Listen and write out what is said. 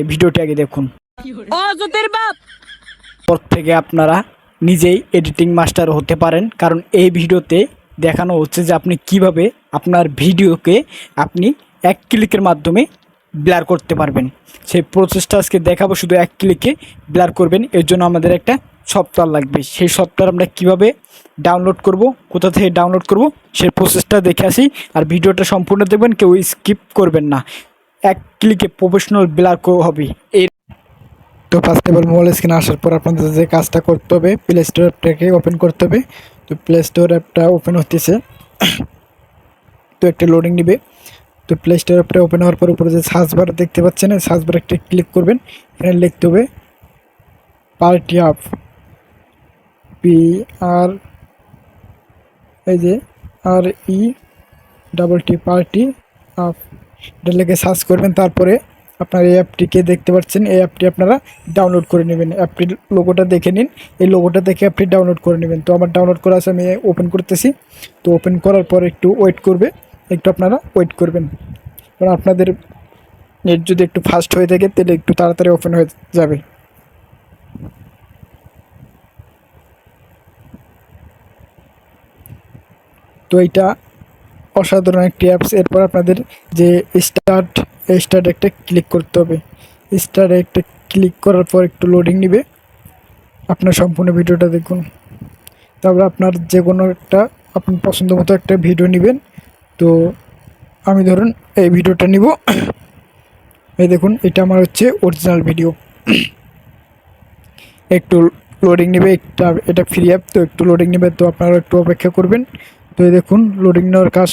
ভিডিওটি আগে দেখুন। পর থেকে আপনারা নিজেই এডিটিং মাস্টার হতে পারেন, কারণ এই ভিডিওতে দেখানো হচ্ছে যে আপনি কিভাবে আপনার ভিডিওকে আপনি এক ক্লিকের মাধ্যমে ব্লার করতে পারবেন। সেই প্রসেসটা আজকে দেখাবো। শুধু এক ক্লিকে ব্লার করবেন, এর জন্য আমাদের একটা সফটওয়্যার লাগবে। সেই সফটওয়্যার আমরা কিভাবে ডাউনলোড করব, কোথা থেকে ডাউনলোড করব, সেই প্রসেসটা দেখে আসি। আর ভিডিওটা সম্পূর্ণ দেখবেন, কেউ স্কিপ করবেন না। এক ক্লিকে প্রফেশনাল ব্লার হবে। তো ফার্স্ট অফ অল মোবাইল স্ক্রিনে আসার পর আপনাদের যে কাজটা করতে হবে, প্লে স্টোর অ্যাপটাকে ওপেন করতে হবে। তো প্লে স্টোর অ্যাপটা ওপেন হতেছে, তো একটা লোডিং নেবে। তো প্লে স্টোর অ্যাপটা ওপেন হওয়ার পর উপরে যে সার্চ বার দেখতে পাচ্ছেন, সার্চ বার একটা ক্লিক করবেন। এখানে লিখতে হবে পার্টি অফ, PR, এই যে RE পার্টি অফ, এটা লিখে সার্চ করবেন। তারপরে আপনার এই অ্যাপটিকে দেখতে পাচ্ছেন, এই অ্যাপটি আপনারা ডাউনলোড করে নেবেন। অ্যাপটির লোগোটা দেখে নিন, এই লোগোটা দেখে অ্যাপটি ডাউনলোড করে নেবেন। তো আমার ডাউনলোড করা আছে, আমি ওপেন করতেছি। তো ওপেন করার পর একটু ওয়েট করবে, একটু আপনারা ওয়েট করবেন, কারণ আপনাদের নেট যদি একটু ফাস্ট হয়ে থাকে তাহলে একটু তাড়াতাড়ি ওপেন হয়ে যাবে। তো এইটা অসাধারণ একটি অ্যাপস। এরপর আপনাদের যে স্টার্ট একটা ক্লিক করতে হবে। স্টার্ট একটা ক্লিক করার পর একটু লোডিং নেবে। আপনার সম্পূর্ণ ভিডিওটা দেখুন। তারপর আপনার যে কোনো একটা আপনার পছন্দ মতো একটা ভিডিও নেবেন। তো আমি ধরুন এই ভিডিওটা নিব। এই দেখুন, এটা আমার হচ্ছে অরিজিনাল ভিডিও। একটু লোডিং নেবে, এটা ফ্রি অ্যাপ, তো একটু লোডিং নেবে, তো আপনারা একটু অপেক্ষা করবেন। তো এই দেখুন লোডিং নেওয়ার কাজ